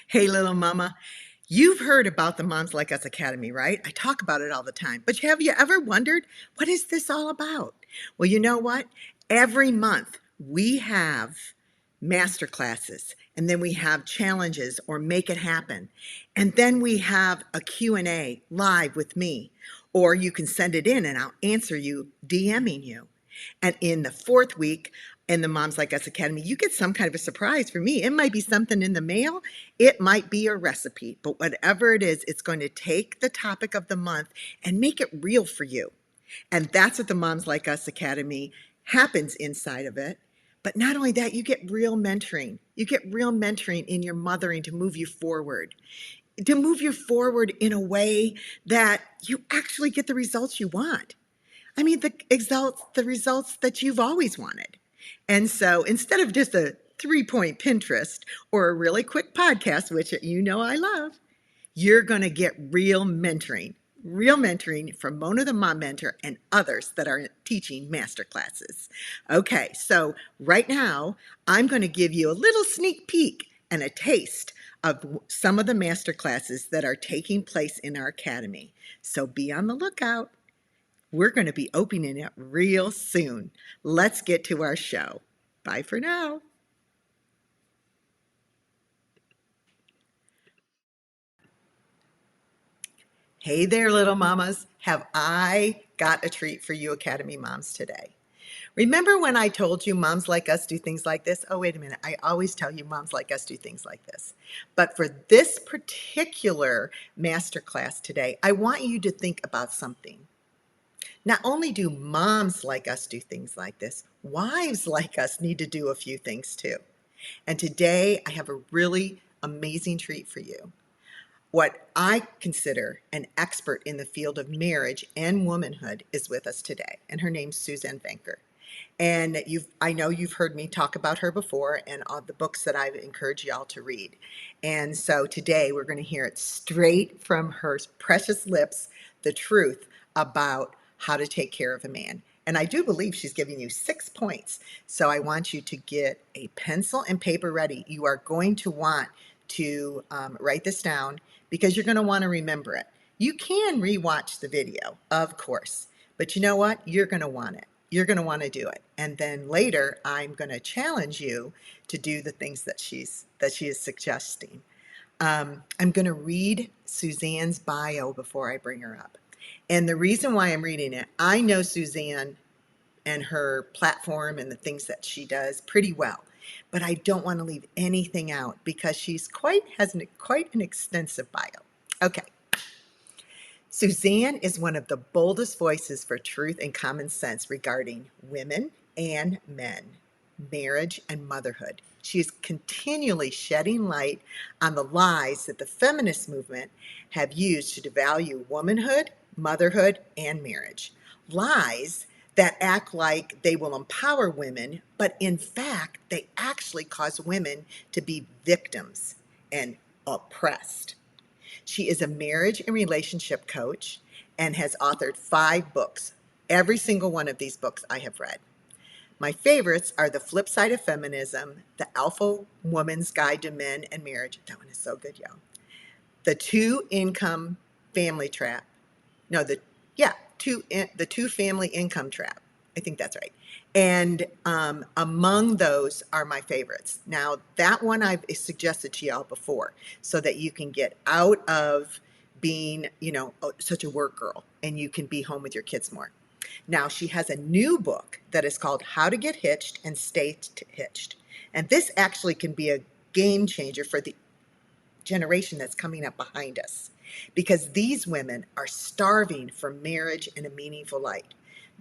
Hey, little mama, you've heard about the Moms Like Us Academy, right? I talk about it all the time. But have you ever wondered, what is this all about? Well, you know what? Every month we have master classes, and then we have challenges or make it happen. And then we have a Q&A live with me, or you can send it in and I'll answer you DMing you. And in the fourth week in the Moms Like Us Academy, you get some kind of a surprise for me. It might be something in the mail, it might be a recipe, but whatever it is, it's going to take the topic of the month and make it real for you. And that's what the Moms Like Us Academy happens inside of it. But not only that, you get real mentoring. You get real mentoring in your mothering to move you forward in a way that you actually get the results you want. I mean, the results that you've always wanted. And so instead of just a 3-point Pinterest or a really quick podcast, which you know I love, you're going to get real mentoring from Mona the Mom Mentor and others that are teaching masterclasses. Okay, so right now, I'm going to give you a little sneak peek and a taste of some of the masterclasses that are taking place in our academy. So be on the lookout. We're going to be opening it real soon. Let's get to our show. Bye for now. Hey there, little mamas. Have I got a treat for you, Academy moms, today? Remember when I told you moms like us do things like this? Oh, wait a minute. I always tell you moms like us do things like this. But for this particular masterclass today, I want you to think about something. Not only do moms like us do things like this, wives like us need to do a few things too. And today I have a really amazing treat for you. What I consider an expert in the field of marriage and womanhood is with us today, and her name's Suzanne Venker. And I know you've heard me talk about her before and all the books that I've encouraged y'all to read. And so today we're going to hear it straight from her precious lips, the truth about how to take care of a man. And I do believe she's giving you 6 points. So I want you to get a pencil and paper ready. You are going to want to write this down because you're going to want to remember it. You can rewatch the video, of course, but you know what? You're going to want it. You're going to want to do it. And then later, I'm going to challenge you to do the things that she is suggesting. I'm going to read Suzanne's bio before I bring her up. And the reason why I'm reading it, I know Suzanne and her platform and the things that she does pretty well. But I don't want to leave anything out because she's has quite an extensive bio. Okay. Suzanne is one of the boldest voices for truth and common sense regarding women and men, marriage and motherhood. She is continually shedding light on the lies that the feminist movement have used to devalue womanhood, motherhood, and marriage. Lies that act like they will empower women, but in fact, they actually cause women to be victims and oppressed. She is a marriage and relationship coach and has authored 5 books. Every single one of these books I have read. My favorites are The Flip Side of Feminism, The Alpha Woman's Guide to Men and Marriage. That one is so good, y'all. The Two Income Family Trap. No, the Two Family Income Trap. I think that's right. And among those are my favorites. Now, that one I've suggested to y'all before so that you can get out of being, such a work girl and you can be home with your kids more. Now, she has a new book that is called How to Get Hitched and Stay Hitched. And this actually can be a game changer for the generation that's coming up behind us because these women are starving for marriage and a meaningful life.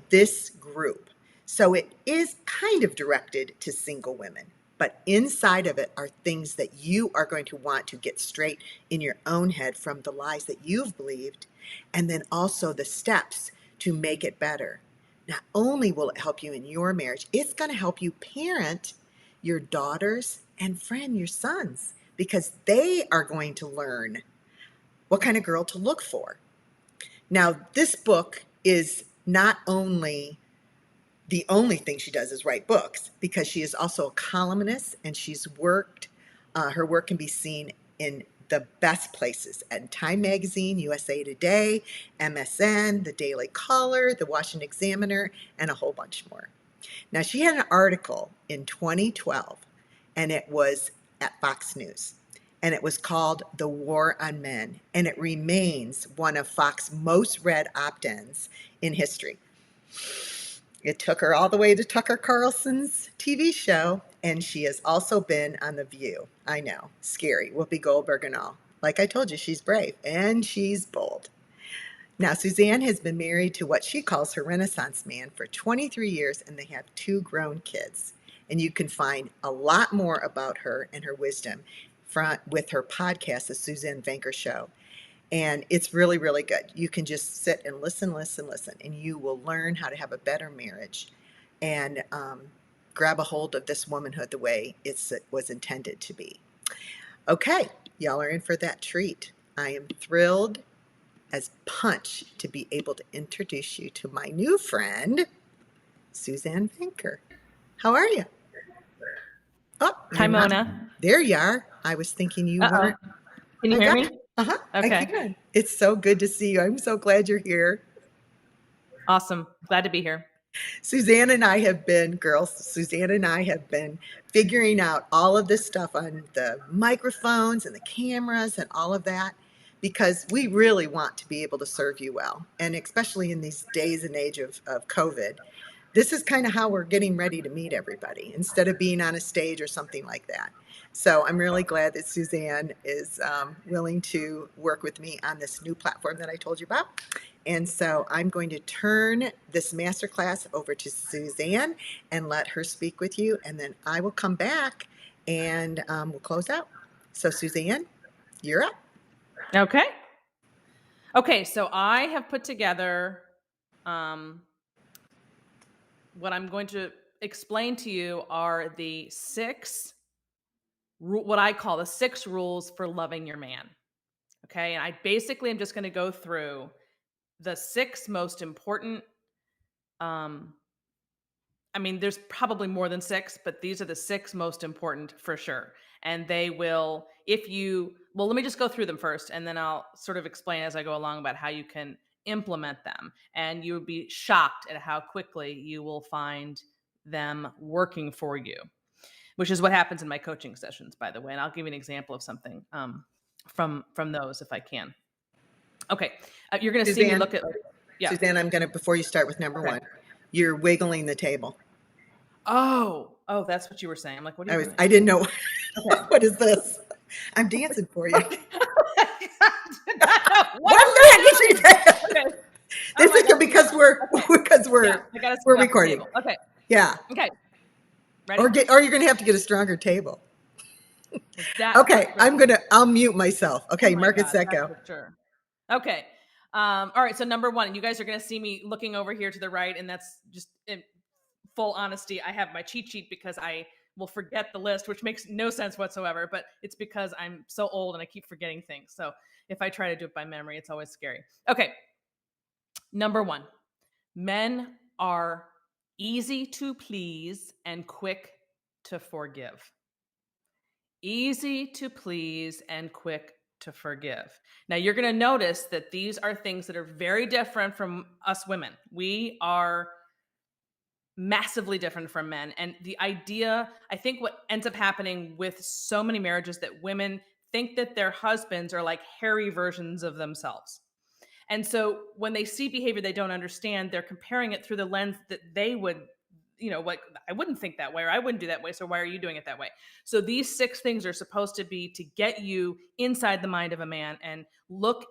This group. So it is kind of directed to single women, but inside of it are things that you are going to want to get straight in your own head from the lies that you've believed, and then also the steps to make it better. Not only will it help you in your marriage, it's going to help you parent your daughters and your sons, because they are going to learn what kind of girl to look for. Now, this book is not only the only thing she does is write books, because she is also a columnist and she's worked, her work can be seen in the best places at Time Magazine, USA Today, MSN, the Daily Caller, the Washington Examiner, and a whole bunch more. Now, she had an article in 2012, and it was at Fox News, and it was called The War on Men, and it remains one of Fox's most read opt-ins in history. It took her all the way to Tucker Carlson's TV show, and she has also been on The View. I know, scary, Whoopi Goldberg and all. Like I told you, she's brave and she's bold. Now, Suzanne has been married to what she calls her Renaissance man for 23 years, and they have 2 grown kids. And you can find a lot more about her and her wisdom with her podcast, The Suzanne Venker Show. And it's really, really good. You can just sit and listen, and you will learn how to have a better marriage and grab a hold of this womanhood the way it was intended to be. Okay, y'all are in for that treat. I am thrilled as punch to be able to introduce you to my new friend, Suzanne Venker. How are you? Oh, Hi, Mona. There you are. I was thinking you weren't. Can you hear me? Okay. I can. It's so good to see you. I'm so glad you're here. Awesome. Glad to be here. Suzanne and I have been figuring out all of this stuff on the microphones and the cameras and all of that because we really want to be able to serve you well. And especially in these days and age of COVID, this is kind of how we're getting ready to meet everybody instead of being on a stage or something like that. So I'm really glad that Suzanne is willing to work with me on this new platform that I told you about. And so I'm going to turn this masterclass over to Suzanne and let her speak with you. And then I will come back and we'll close out. So Suzanne, you're up. Okay. Okay. So I have put together what I'm going to explain to you are the 6, what I call the 6 rules for loving your man. Okay. And I basically am just going to go through the 6 most important, there's probably more than 6, but these are the 6 most important for sure. And they will, let me just go through them first, and then I'll sort of explain as I go along about how you can implement them. And you would be shocked at how quickly you will find them working for you, which is what happens in my coaching sessions, by the way. And I'll give you an example of something from those if I can. Okay. You're going to see me look at... Yeah. Suzanne, I'm going to, before you start with number 1, you're wiggling the table. Oh, that's what you were saying. I'm like, what are you doing? I didn't know. Okay. What is this? I'm dancing for you. Okay. This is because we're recording. Okay. Yeah. Okay. Ready? Or you're going to have to get a stronger table. Okay. I'll mute myself. Okay. Market set go. Sure. Okay. All right. So number 1, you guys are going to see me looking over here to the right, and that's just in full honesty. I have my cheat sheet because I will forget the list, which makes no sense whatsoever, but it's because I'm so old and I keep forgetting things. So if I try to do it by memory, it's always scary. Okay. Number 1, men are easy to please and quick to forgive. Easy to please and quick to forgive. Now you're going to notice that these are things that are very different from us women. We are massively different from men. And the idea, I think what ends up happening with so many marriages, that women think that their husbands are like hairy versions of themselves. And so when they see behavior they don't understand, they're comparing it through the lens that they would, like, I wouldn't think that way, or I wouldn't do that way, so why are you doing it that way? So these 6 things are supposed to be to get you inside the mind of a man and look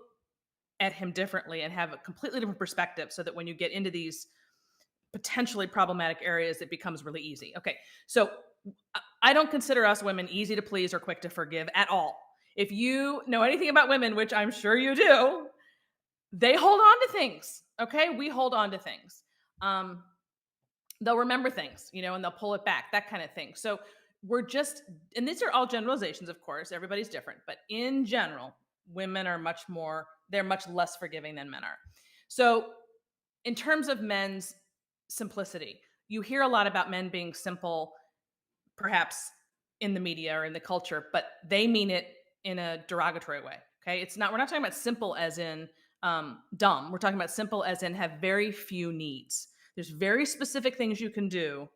at him differently and have a completely different perspective, so that when you get into these potentially problematic areas, it becomes really easy. Okay, so I don't consider us women easy to please or quick to forgive at all. If you know anything about women, which I'm sure you do, they hold on to things. Okay, we hold on to things. They'll remember things, and they'll pull it back, that kind of thing. So and these are all generalizations, of course, everybody's different, but in general, women are they're much less forgiving than men are. So in terms of men's simplicity, you hear a lot about men being simple, perhaps in the media or in the culture, but they mean it in a derogatory way. Okay. We're not talking about simple as in dumb. We're talking about simple as in have very few needs. There's very specific things you can do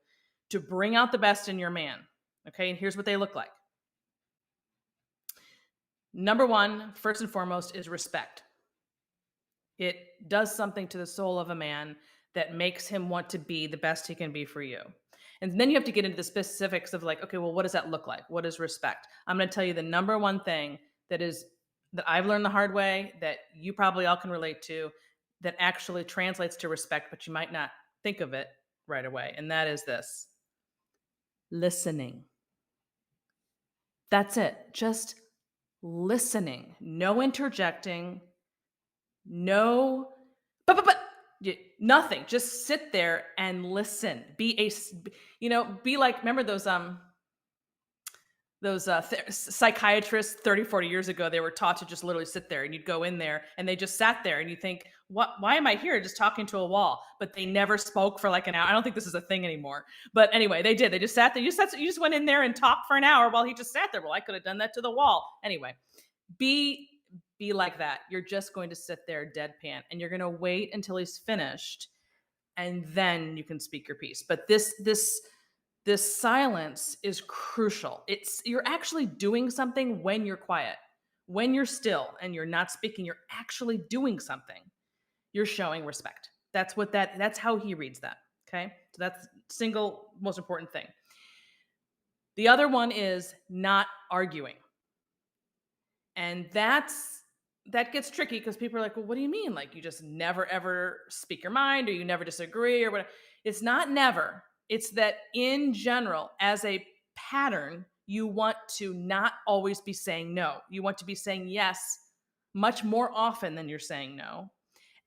to bring out the best in your man. Okay. And here's what they look like. Number one, first and foremost, is respect. It does something to the soul of a man that makes him want to be the best he can be for you. And then you have to get into the specifics of like, okay, well, what does that look like? What is respect? I'm going to tell you the number one thing that I've learned the hard way, that you probably all can relate to, that actually translates to respect, but you might not think of it right away. And that is this: listening. That's it. Just listening. No interjecting. No, but nothing. Just sit there and listen. Be like, remember those psychiatrists 30, 40 years ago, they were taught to just literally sit there, and you'd go in there and they just sat there and you think, why am I here just talking to a wall? But they never spoke for like an hour. I don't think this is a thing anymore. But anyway, they did. They just sat there. You just went in there and talked for an hour while he just sat there. Well, I could have done that to the wall. Anyway, be like that. You're just going to sit there deadpan, and you're going to wait until he's finished, and then you can speak your piece. But this silence is crucial. You're actually doing something when you're quiet. When you're still and you're not speaking, you're actually doing something. You're showing respect. That's how he reads that. Okay? So that's single most important thing. The other one is not arguing. And that gets tricky because people are like, well, what do you mean? Like, you just never ever speak your mind, or you never disagree, or whatever. It's not never. It's that in general, as a pattern, you want to not always be saying no. You want to be saying yes much more often than you're saying no,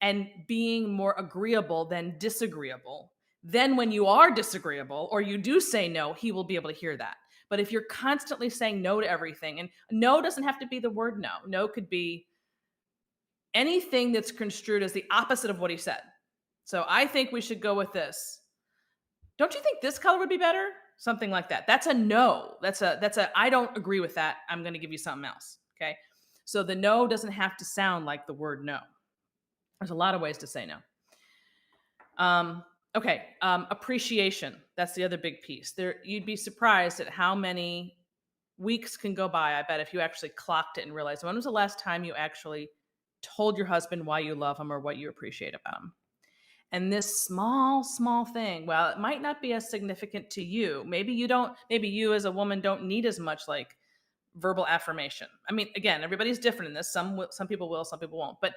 and being more agreeable than disagreeable. Then when you are disagreeable or you do say no, he will be able to hear that. But if you're constantly saying no to everything, and no doesn't have to be the word no. No could be anything that's construed as the opposite of what he said. So I think we should go with this. Don't you think this color would be better? Something like that. That's a no. That's a I don't agree with that. I'm going to give you something else. Okay. So the no doesn't have to sound like the word no. There's a lot of ways to say no. Appreciation. That's the other big piece. You'd be surprised at how many weeks can go by, I bet, if you actually clocked it and realized, when was the last time you actually told your husband why you love him or what you appreciate about him? And this small thing, well, it might not be as significant to you. Maybe you as a woman don't need as much like verbal affirmation. I mean, again, everybody's different in this. Some people will, some people won't. But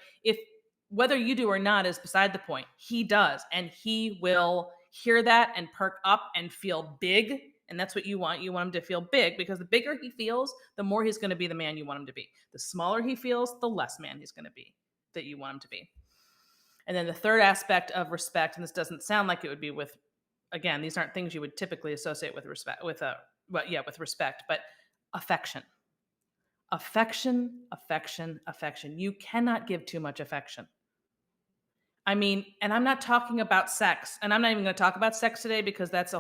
whether you do or not is beside the point. He does, and he will hear that and perk up and feel big. And that's what you want. You want him to feel big, because the bigger he feels, the more he's going to be the man you want him to be. The smaller he feels, the less man he's going to be that you want him to be. And then the third aspect of respect, and this doesn't sound like it would be with, again, these aren't things you would typically associate with respect, with respect, but affection. Affection. You cannot give too much affection. I mean, and I'm not talking about sex, and I'm not even going to talk about sex today, because that's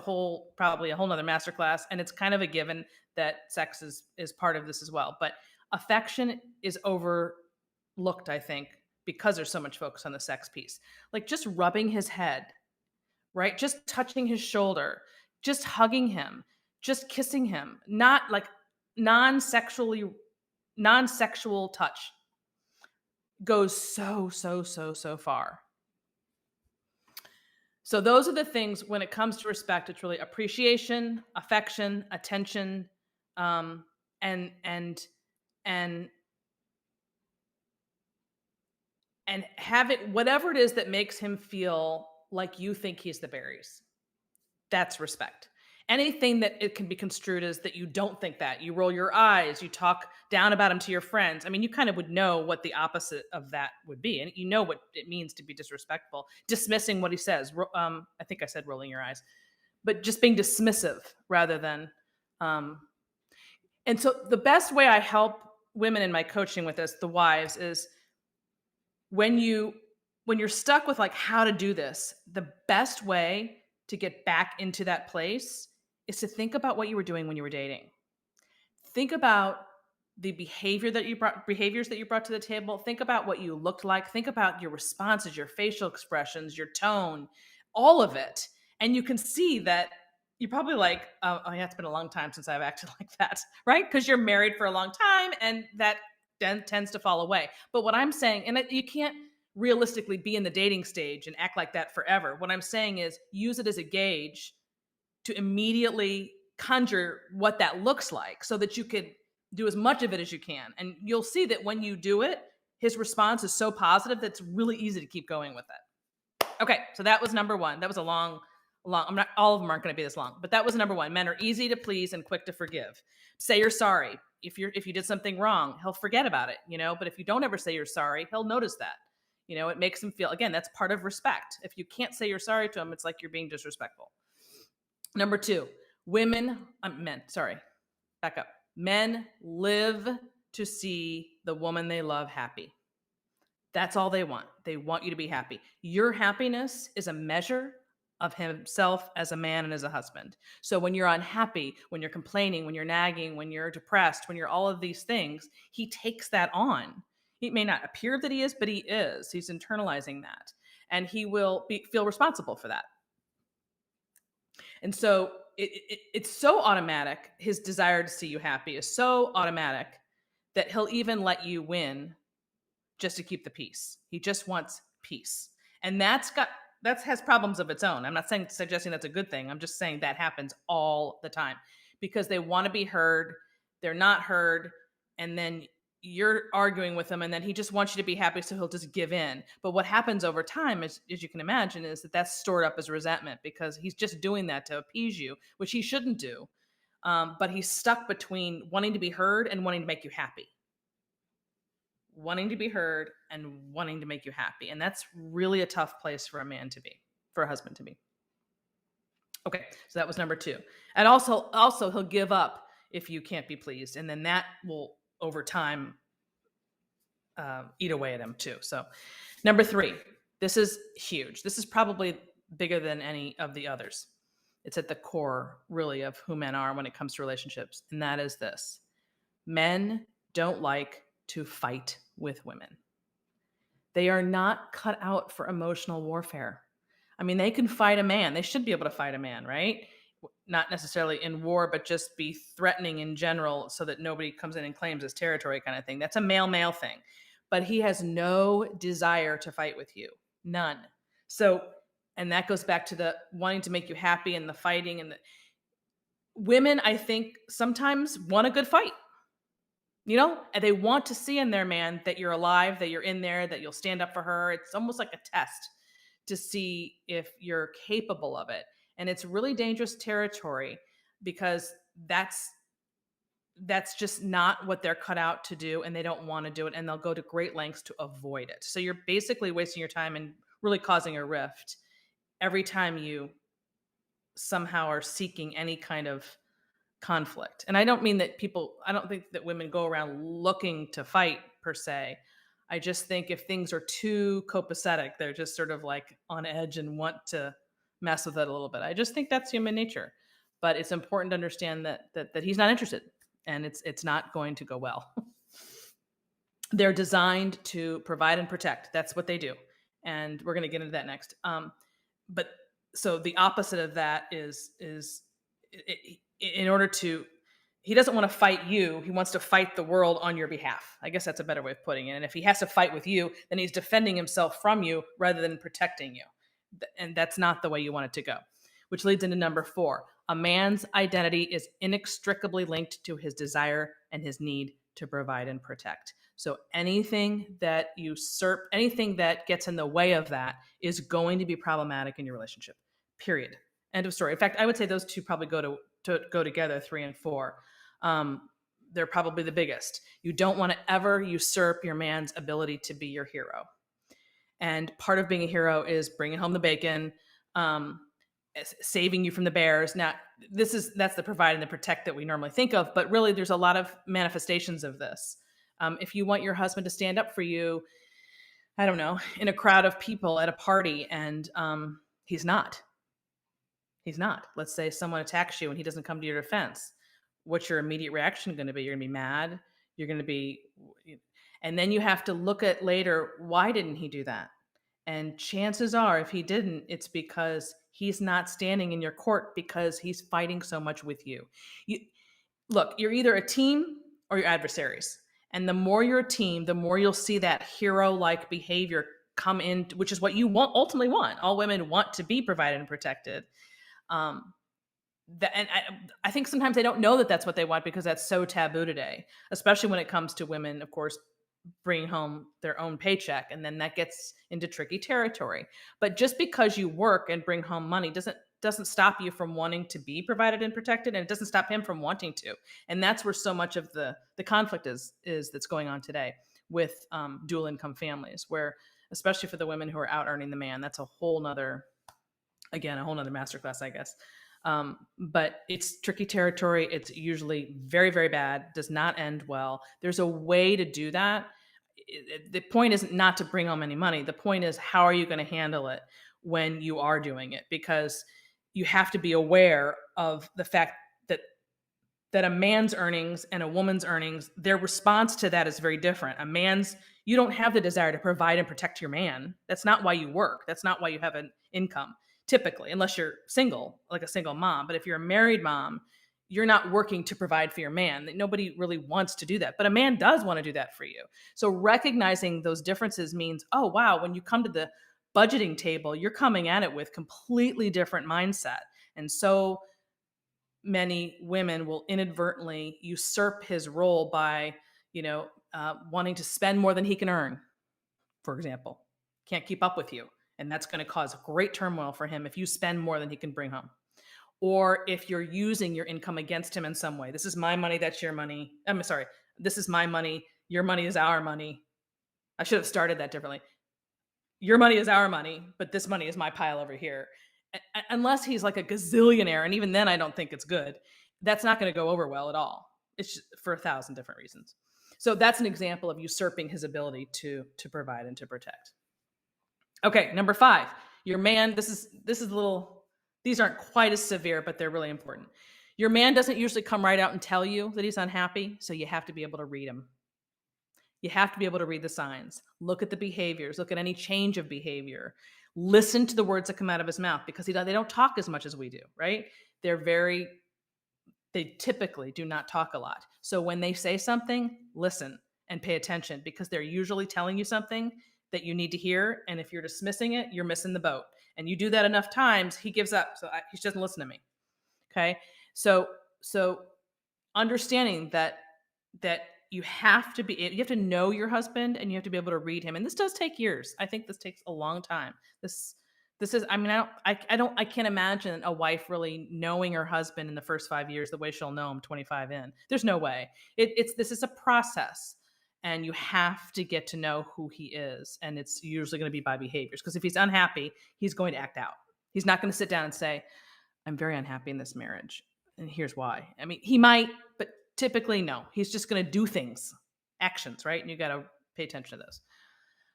probably a whole nother masterclass. And it's kind of a given that sex is part of this as well. But affection is overlooked, I think, because there's so much focus on the sex piece. Like just rubbing his head, right? Just touching his shoulder, just hugging him, just kissing him, not like non-sexual touch goes so far. So those are the things when it comes to respect. It's really appreciation, affection, attention, and have it, whatever it is that makes him feel like you think he's the berries. That's respect. Anything that it can be construed as that you don't think that, you roll your eyes, you talk down about him to your friends. I mean, you kind of would know what the opposite of that would be. And you know what it means to be disrespectful, dismissing what he says. I think I said rolling your eyes, but just being dismissive rather than. And so the best way I help women in my coaching with this, the wives, is when you're stuck with like how to do this, the best way to get back into that place is to think about what you were doing when you were dating. Think about the behaviors that you brought to the table. Think about what you looked like. Think about your responses, your facial expressions, your tone, all of it. And you can see that you're probably like, oh yeah, it's been a long time since I've acted like that, right? Because you're married for a long time and that then tends to fall away. But what I'm saying, and you can't realistically be in the dating stage and act like that forever. What I'm saying is use it as a gauge to immediately conjure what that looks like so that you could do as much of it as you can. And you'll see that when you do it, his response is so positive that it's really easy to keep going with it. Okay, so that was number one. That was a long, I'm not, all of them aren't going to be this long, but that was number one. Men are easy to please and quick to forgive. Say you're sorry. If you did something wrong, he'll forget about it, but if you don't ever say you're sorry, he'll notice that. It makes him feel, again, that's part of respect. If you can't say you're sorry to him, it's like you're being disrespectful. Number two, men, back up. Men live to see the woman they love happy. That's all they want. They want you to be happy. Your happiness is a measure of himself as a man and as a husband. So when you're unhappy, when you're complaining, when you're nagging, when you're depressed, when you're all of these things, he takes that on. It may not appear that he is, but he is. He's internalizing that. And he will feel responsible for that. And so it's so automatic. His desire to see you happy is so automatic that he'll even let you win just to keep the peace. He just wants peace. And that has problems of its own. I'm not suggesting that's a good thing. I'm just saying that happens all the time because they want to be heard. They're not heard. And then you're arguing with him and then he just wants you to be happy. So he'll just give in. But what happens over time, as you can imagine, is that that's stored up as resentment because he's just doing that to appease you, which he shouldn't do. But he's stuck between wanting to be heard and wanting to make you happy. Wanting to be heard and wanting to make you happy. And that's really a tough place for a man to be, for a husband to be. Okay, so that was number two. And also he'll give up if you can't be pleased. And then that will, over time, eat away at him too. So number three, this is huge. This is probably bigger than any of the others. It's at the core, really, of who men are when it comes to relationships. And that is this. Men don't like to fight with women. They are not cut out for emotional warfare. I mean, they can fight a man. They should be able to fight a man, right? Not necessarily in war, but just be threatening in general so that nobody comes in and claims his territory kind of thing. That's a male thing. But he has no desire to fight with you. None. So, and that goes back to the wanting to make you happy and the fighting. And the women, I think, sometimes want a good fight. And they want to see in their man that you're alive, that you're in there, that you'll stand up for her. It's almost like a test to see if you're capable of it. And it's really dangerous territory because that's just not what they're cut out to do. And they don't want to do it. And they'll go to great lengths to avoid it. So you're basically wasting your time and really causing a rift every time you somehow are seeking any kind of conflict. And I don't mean that I don't think that women go around looking to fight per se. I just think if things are too copacetic, they're just sort of like on edge and want to mess with it a little bit. I just think that's human nature. But it's important to understand that he's not interested and it's not going to go well. They're designed to provide and protect. That's what they do. And we're going to get into that next. But so the opposite of that is in order to, he doesn't want to fight you. He wants to fight the world on your behalf. I guess that's a better way of putting it. And if he has to fight with you, then he's defending himself from you rather than protecting you. And that's not the way you want it to go, which leads into number four. A man's identity is inextricably linked to his desire and his need to provide and protect. So anything that anything that gets in the way of that is going to be problematic in your relationship, period. End of story. In fact, I would say those two probably go together, 3 and 4. They're probably the biggest. You don't want to ever usurp your man's ability to be your hero. And part of being a hero is bringing home the bacon, saving you from the bears. Now, that's the provide and the protect that we normally think of, but really there's a lot of manifestations of this. If you want your husband to stand up for you, I don't know, in a crowd of people at a party and he's not. Let's say someone attacks you and he doesn't come to your defense. What's your immediate reaction going to be? You're going to be mad. You're going to be, and then you have to look at later, why didn't he do that? And chances are, if he didn't, it's because he's not standing in your court because he's fighting so much with you. You look, you're either a team or your adversaries. And the more you're a team, the more you'll see that hero-like behavior come in, which is what you ultimately want. All women want to be provided and protected. Um, and I think sometimes they don't know that that's what they want because that's so taboo today, especially when it comes to women, of course, bringing home their own paycheck. And then that gets into tricky territory. But just because you work and bring home money doesn't stop you from wanting to be provided and protected, and it doesn't stop him from wanting to. And that's where so much of the conflict is that's going on today with dual income families, where especially for the women who are out earning the man, that's a whole nother masterclass, I guess. But it's tricky territory. It's usually very, very bad, does not end well. There's a way to do that. The point isn't not to bring home any money. The point is, how are you going to handle it when you are doing it? Because you have to be aware of the fact that a man's earnings and a woman's earnings, their response to that is very different. You don't have the desire to provide and protect your man. That's not why you work. That's not why you have an income, typically, unless you're single, like a single mom. But if you're a married mom, you're not working to provide for your man. Nobody really wants to do that. But a man does want to do that for you. So recognizing those differences means, oh, wow, when you come to the budgeting table, you're coming at it with completely different mindset. And so many women will inadvertently usurp his role by, wanting to spend more than he can earn, for example. Can't keep up with you. And that's going to cause great turmoil for him if you spend more than he can bring home. Or if you're using your income against him in some way. This is my money, that's your money. I'm sorry. This is my money. Your money is our money. I should have started that differently. Your money is our money, but this money is my pile over here. Unless he's like a gazillionaire, and even then I don't think it's good. That's not going to go over well at all. It's just for 1,000 different reasons. So that's an example of usurping his ability to provide and to protect. Okay, number 5, your man. This is a little. These aren't quite as severe, but they're really important. Your man doesn't usually come right out and tell you that he's unhappy, so you have to be able to read him. You have to be able to read the signs. Look at the behaviors. Look at any change of behavior. Listen to the words that come out of his mouth, because they don't talk as much as we do, right? They typically do not talk a lot. So when they say something, listen and pay attention, because they're usually telling you something that you need to hear. And if you're dismissing it, you're missing the boat. And you do that enough times, he gives up. So he doesn't listen to me. Okay. So understanding that you have to know your husband, and you have to be able to read him. And this does take years. I think this takes a long time. This is, I mean, I can't imagine a wife really knowing her husband in the first 5 years the way she'll know him 25 in. There's no way. This is a process, and you have to get to know who he is. And it's usually going to be by behaviors, because if he's unhappy, he's going to act out. He's not going to sit down and say, I'm very unhappy in this marriage, and here's why. I mean, he might, but typically, no. He's just going to do things, actions, right? And you got to pay attention to those.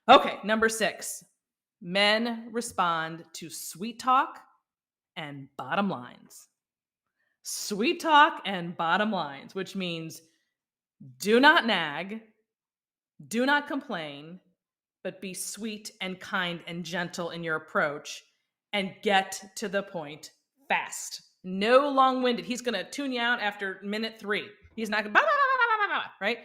Okay, number 6. Men respond to sweet talk and bottom lines. Sweet talk and bottom lines, which means do not nag, do not complain, but be sweet and kind and gentle in your approach, and get to the point fast. No long-winded. He's going to tune you out after minute 3. He's not going to, right?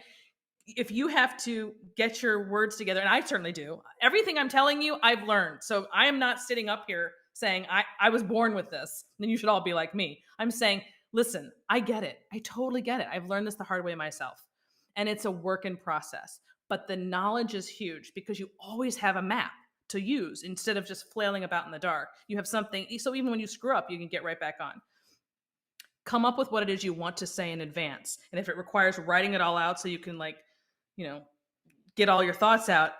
If you have to get your words together, and I certainly do, everything I'm telling you, I've learned. So I am not sitting up here saying, I was born with this, then you should all be like me. I'm saying, listen, I get it. I totally get it. I've learned this the hard way myself. And it's a work in process. But the knowledge is huge, because you always have a map to use instead of just flailing about in the dark. You have something, so even when you screw up, you can get right back on. Come up with what it is you want to say in advance. And if it requires writing it all out so you can get all your thoughts out,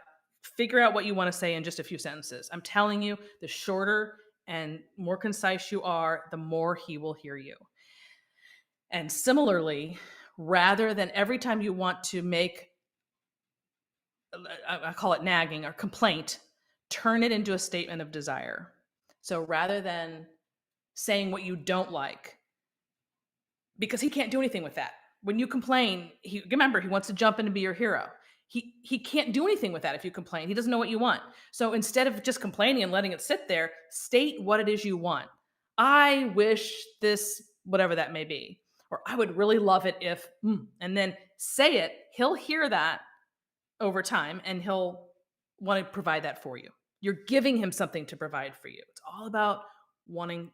figure out what you want to say in just a few sentences. I'm telling you, the shorter and more concise you are, the more he will hear you. And similarly, rather than every time you want to make, I call it nagging or complaint, turn it into a statement of desire. So rather than saying what you don't like, because he can't do anything with that. When you complain, remember, he wants to jump in and be your hero. He can't do anything with that if you complain. He doesn't know what you want. So instead of just complaining and letting it sit there, state what it is you want. I wish this, whatever that may be. Or I would really love it if, and then say it. He'll hear that over time and he'll want to provide that for you. You're giving him something to provide for you. It's all about wanting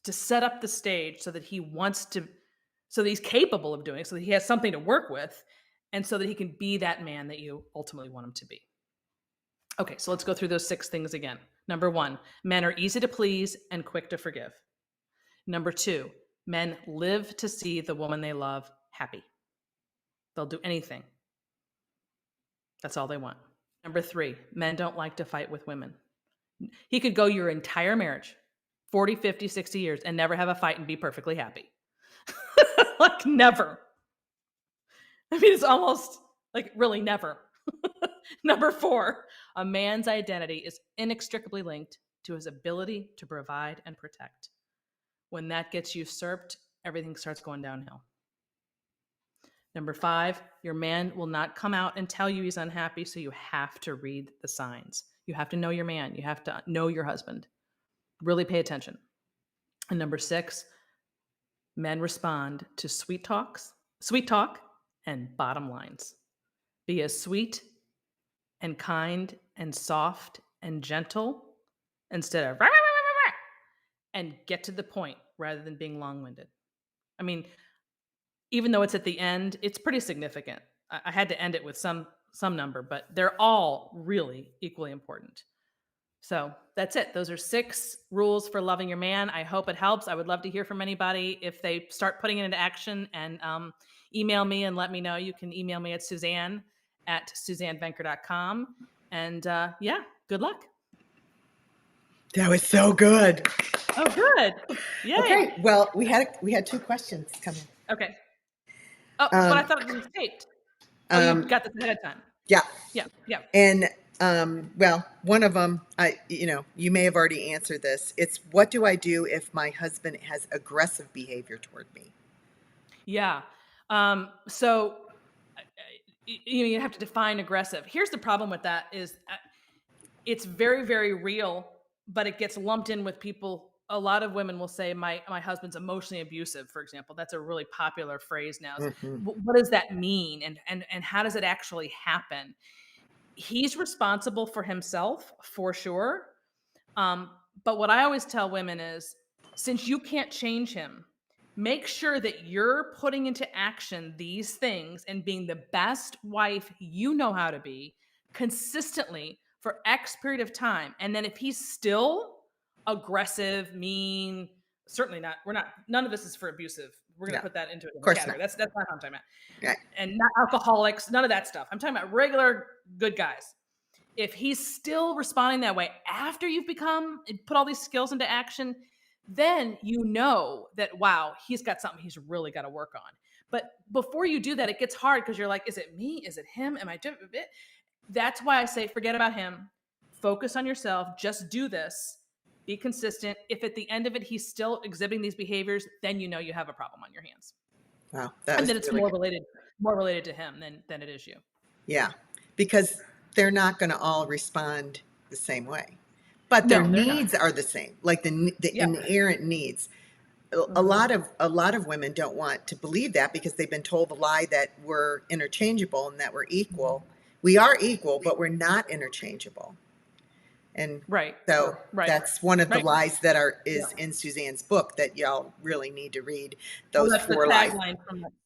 to set up the stage so that he wants to, so that he's capable of doing, so that he has something to work with, and so that he can be that man that you ultimately want him to be. Okay, so let's go through those 6 things again. Number 1, men are easy to please and quick to forgive. Number 2, men live to see the woman they love happy. They'll do anything. That's all they want. Number 3, men don't like to fight with women. He could go your entire marriage, 40, 50, 60 years, and never have a fight and be perfectly happy. Like never. I mean, it's almost like really never. Number 4, a man's identity is inextricably linked to his ability to provide and protect. When that gets usurped, everything starts going downhill. Number 5, your man will not come out and tell you he's unhappy, so you have to read the signs. You have to know your man. You have to know your husband. Really pay attention. And number 6, men respond to sweet talk, and bottom lines. Be as sweet and kind and soft and gentle instead of rah, rah, rah, rah, rah, and get to the point rather than being long-winded. I mean, even though it's at the end, it's pretty significant. I had to end it with some number, but they're all really equally important. So that's it. Those are 6 rules for loving your man. I hope it helps. I would love to hear from anybody if they start putting it into action, and email me and let me know. You can email me at suzanne@suzannevenker.com. And yeah, good luck. That was so good. Oh, good. Yay. Okay. Well, we had 2 questions coming. Okay. Oh, but I thought it was taped. Oh, you got this ahead of time. Yeah. Yeah. Yeah. And well, one of them, you may have already answered this. It's, what do I do if my husband has aggressive behavior toward me? Yeah. So you have to define aggressive. Here's the problem with that is it's very, very real, but it gets lumped in with people. A lot of women will say, my husband's emotionally abusive, for example. That's a really popular phrase now. What does that mean? And how does it actually happen? He's responsible for himself, for sure. But what I always tell women is, since you can't change him, make sure that you're putting into action these things and being the best wife you know how to be consistently for X period of time. And then if he's still aggressive, mean, certainly not, none of this is for abusive. We're going to put that into a category. That's not what I'm talking about. Right. And not alcoholics, none of that stuff. I'm talking about regular good guys. If he's still responding that way after you've put all these skills into action, then you know that, wow, he's got something he's really got to work on. But before you do that, it gets hard because you're like, is it me? Is it him? Am I doing it? That's why I say, forget about him. Focus on yourself. Just do this. Be consistent. If at the end of it, he's still exhibiting these behaviors, then you know you have a problem on your hands. Wow. And then it's really more related to him than it is you. Yeah. Because they're not going to all respond the same way. But their needs are the same, like the inherent needs. A lot of women don't want to believe that because they've been told the lie that we're interchangeable and that we're equal. We are equal, but we're not interchangeable. And so that's one of the lies that is in Suzanne's book that y'all really need to read. Those 4 lies.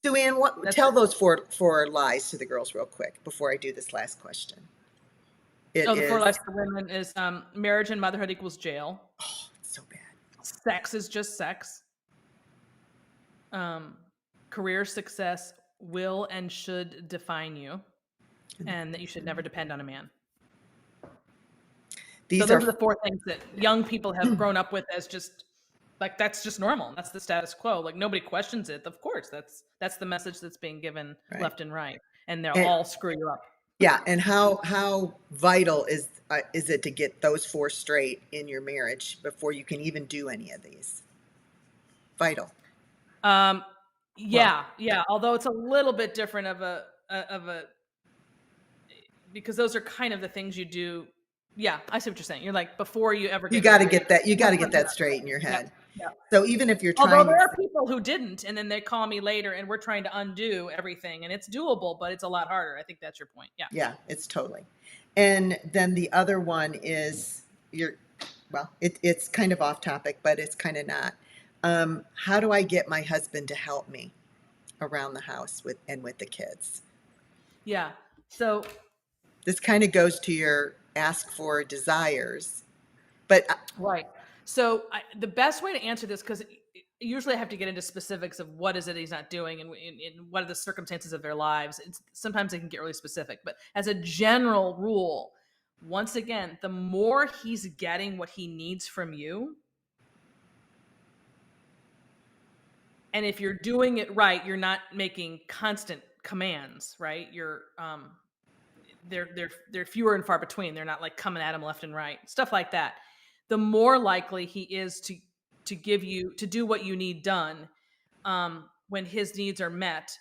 Suzanne, tell those four lies to the girls real quick before I do this last question. The 4 lies for women is marriage and motherhood equals jail. Oh, it's so bad. Sex is just sex. Career success will and should define you, and that you should never depend on a man. Those are the 4 things that young people have grown up with as just like, that's just normal. That's the status quo. Like, nobody questions it. Of course, that's the message that's being given left and right, and they'll all screw you up. Yeah, and how vital is it to get those 4 straight in your marriage before you can even do any of these? Vital. Well, Yeah. Although it's a little bit different of a because those are kind of the things you do. Yeah, I see what you're saying. You're like before you ever you get got to married. get that, you got That's to what get I'm that straight in your Yep. head. Yep. So even if you're Although trying to, there are people who didn't, and then they call me later, and we're trying to undo everything, and it's doable, but it's a lot harder. I think that's your point. Yeah. yeah, it's totally. And then the other one is your, well, it's kind of off topic, but it's kind of not. How do I get my husband to help me around the house with the kids? Yeah. So This kind of goes to your ask for desires, but right. So the best way to answer this, because usually I have to get into specifics of what is it he's not doing and what are the circumstances of their lives. Sometimes they can get really specific, but as a general rule, once again, the more he's getting what he needs from you, and if you're doing it right, you're not making constant commands, right? They're fewer and far between. They're not like coming at him left and right, stuff like that. The more likely he is to give you to do what you need done when his needs are met.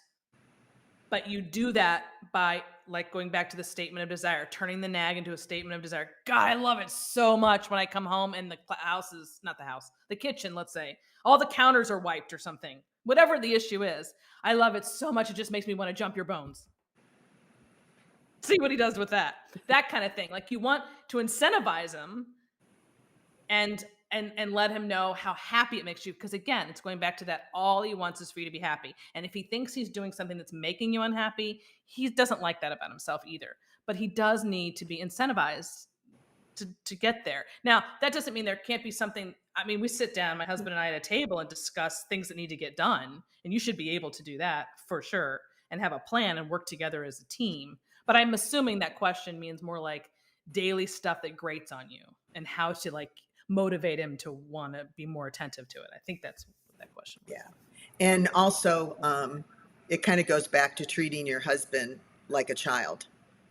But you do that by like going back to the statement of desire, turning the nag into a statement of desire. God, I love it so much when I come home and the house is not the house, the kitchen, let's say, all the counters are wiped or something. Whatever the issue is, I love it so much. It just makes me want to jump your bones. See what he does with that. That kind of thing. Like you want to incentivize him and let him know how happy it makes you. Because again, it's going back to that all he wants is for you to be happy. And if he thinks he's doing something that's making you unhappy, he doesn't like that about himself either. But he does need to be incentivized to get there. Now, that doesn't mean there can't be something. I mean, we sit down, my husband and I, at a table and discuss things that need to get done. And you should be able to do that for sure and have a plan and work together as a team. But I'm assuming that question means more like daily stuff that grates on you and how to like motivate him to want to be more attentive to it. I think that's what that question was. yeah. And also, it kind of goes back to treating your husband like a child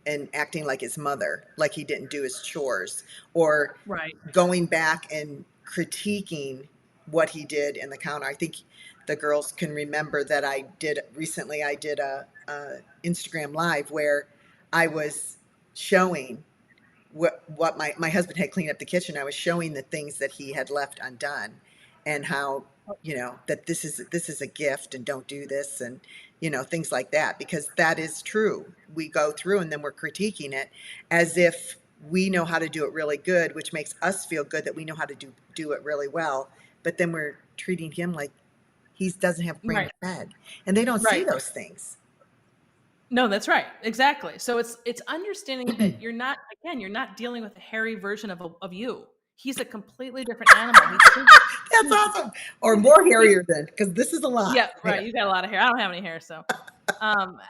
and acting like his mother, like he didn't do his chores, or Right. going back and critiquing what he did in the counter. I think the girls can remember that I did recently, I did a Instagram live where I was showing what my husband had cleaned up the kitchen. I was showing the things that he had left undone and how, that this is a gift and don't do this, and things like that, because that is true. We go through and then we're critiquing it as if we know how to do it really good, which makes us feel good that we know how to do it really well, but then we're treating him like he doesn't have brain Right. fed, and they don't see Right. those things. No, that's right. Exactly. So it's understanding that you're not dealing with a hairy version of you. He's a completely different animal. That's awesome. Or more hairier than, because this is a lot Yeah, of right. hair. You got a lot of hair. I don't have any hair, so um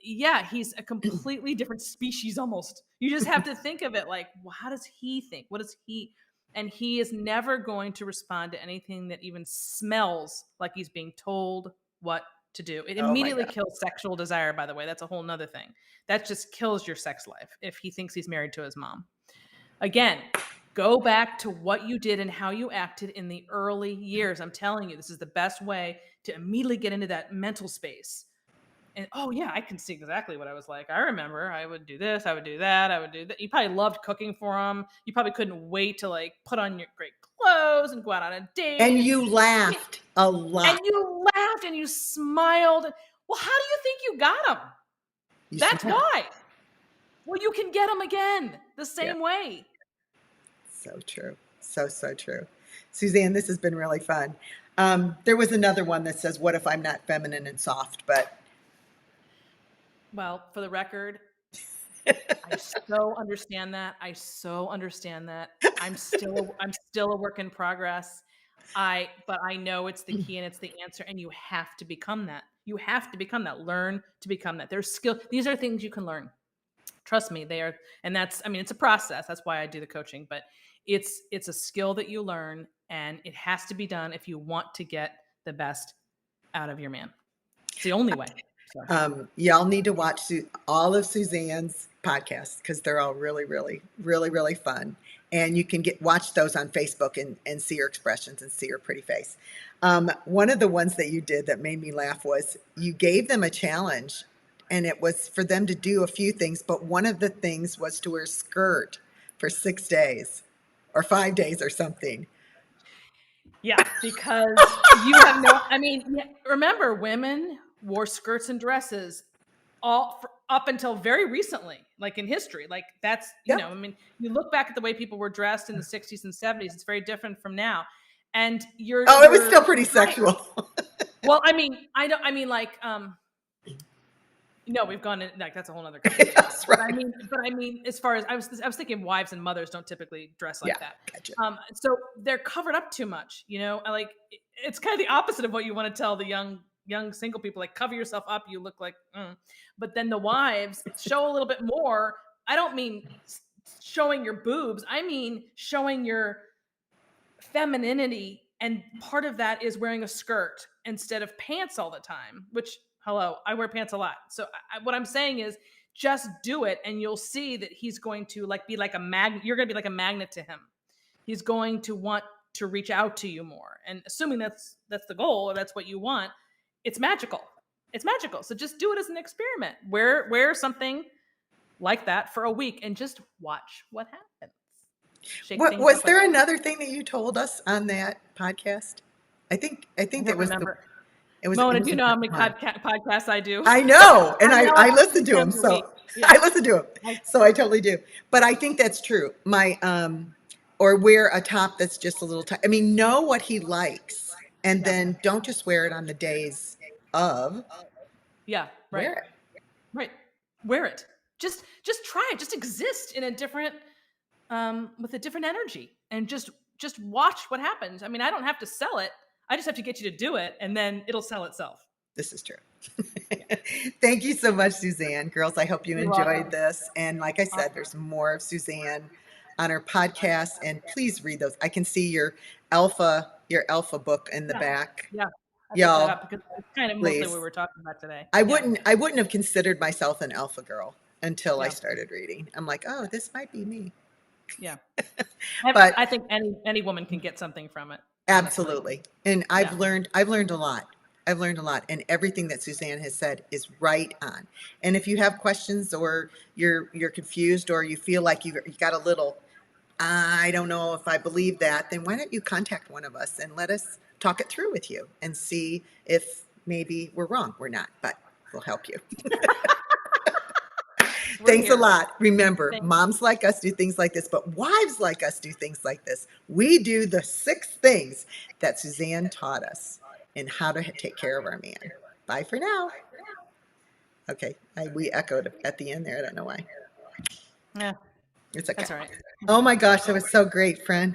yeah, he's a completely different species almost. You just have to think of it like, well, how does he think? What does he and he is never going to respond to anything that even smells like he's being told what to do. It Oh my immediately God. kills sexual desire, by the way. That's a whole nother thing. That just kills your sex life if he thinks he's married to his mom. Again, go back to what you did and how you acted in the early years. I'm telling you, this is the best way to immediately get into that mental space. And oh yeah, I can see exactly what I was like. I remember I would do this, I would do that, I would do that. You probably loved cooking for him. You probably couldn't wait to like put on your great clothes and go out on a date. And And you laughed a lot. you laughed and you smiled. Well, how do you think you got him? You That's smiled. why. Well, you can get him again the Yeah, same way. so true. So, so true. Suzanne, this has been really fun. There was another one that says, what if I'm not feminine and soft? But Well, for the record, I so understand that. I so understand that. I'm still a work in progress. But I know it's the key and it's the answer, and you have to become that. You have to become that. Learn to become that. There's skill. These are things you can learn. Trust me, they are, and that's, I mean, it's a process. That's why I do the coaching, but it's a skill that you learn, and it has to be done if you want to get the best out of your man. It's the only way. Y'all need to watch all of Suzanne's podcasts because they're all really, really, really, really fun. And you can watch those on Facebook and see her expressions and see her pretty face. One of the ones that you did that made me laugh was you gave them a challenge, and it was for them to do a few things, but one of the things was to wear a skirt for 6 days or 5 days or something. Yeah, because you have remember, women wore skirts and dresses up until very recently, like in history. Like that's, Yep. you look back at the way people were dressed in the 60s and 70s, it's very different from now. And it was still pretty sexual. Well, no, we've gone in, like, that's a whole other conversation. That's right. But as far as I was thinking, wives and mothers don't typically dress like that. Gotcha. So they're covered up too much, it's kind of the opposite of what you want to tell the young single people, like, cover yourself up. You look like, but then the wives show a little bit more. I don't mean showing your boobs. I mean, showing your femininity. And part of that is wearing a skirt instead of pants all the time, which, hello, I wear pants a lot. So what I'm saying is just do it, and you'll see that he's going to be like a magnet. You're going to be like a magnet to him. He's going to want to reach out to you more. And assuming that's the goal, or that's what you want, it's magical. It's magical. So just do it as an experiment. Wear something like that for a week and just watch what happens. Was there another thing that you told us on that podcast? I think that was it was. Mona, do you know how many podcasts I do? I know, and I listen to them. So I listen to them. So I totally do. But I think that's true. Or wear a top that's just a little tight. Know what he likes, and then don't just wear it on the days of. Yeah, right. Wear it. Right. Wear it. Just try it. Just exist in a different, with a different energy, and just watch what happens. I don't have to sell it. I just have to get you to do it, and then it'll sell itself. This is true. Thank you so much, Suzanne. Girls, I hope you enjoyed this. And like I said, there's more of Suzanne on her podcast, and please read those. I can see your alpha book in the back. Yeah. Y'all, because it's kind of mostly what we were talking about today. I wouldn't have considered myself an alpha girl until I started reading. I'm like, oh, this might be me. Yeah. But I think any woman can get something from it. Absolutely. And I've learned a lot. And everything that Suzanne has said is right on. And if you have questions, or you're confused, or you feel like you got a little, I don't know if I believe that, then why don't you contact one of us and let us talk it through with you and see if maybe we're wrong. We're not, but we'll help you. Thanks a lot. Remember, moms like us do things like this, but wives like us do things like this. We do the 6 things that Suzanne taught us and how to take care of our man. Bye for now. Okay, we echoed at the end there. I don't know why. Yeah, it's okay. That's all right. Oh my gosh, that was so great, friend.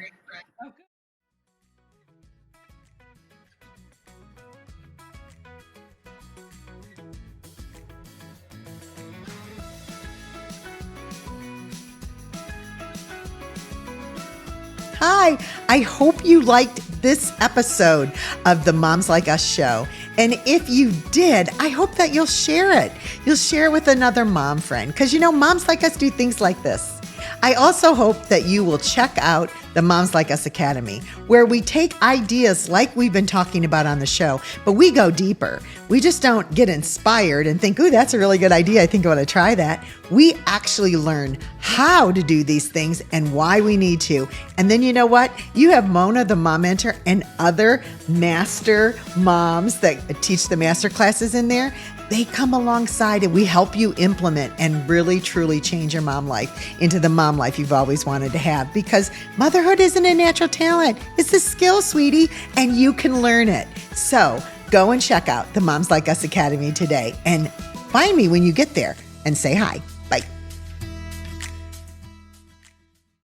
Hi, I hope you liked this episode of the Moms Like Us show. And if you did, I hope that you'll share it. You'll share it with another mom friend, because moms like us do things like this. I also hope that you will check out the Moms Like Us Academy, where we take ideas like we've been talking about on the show, but we go deeper. We just don't get inspired and think, ooh, that's a really good idea. I think I want to try that. We actually learn how to do these things and why we need to. And then you know what? You have Mona, the mom mentor, and other master moms that teach the master classes in there. They come alongside and we help you implement and really, truly change your mom life into the mom life you've always wanted to have, because motherhood isn't a natural talent. It's a skill, sweetie, and you can learn it. So go and check out the Moms Like Us Academy today and find me when you get there and say hi.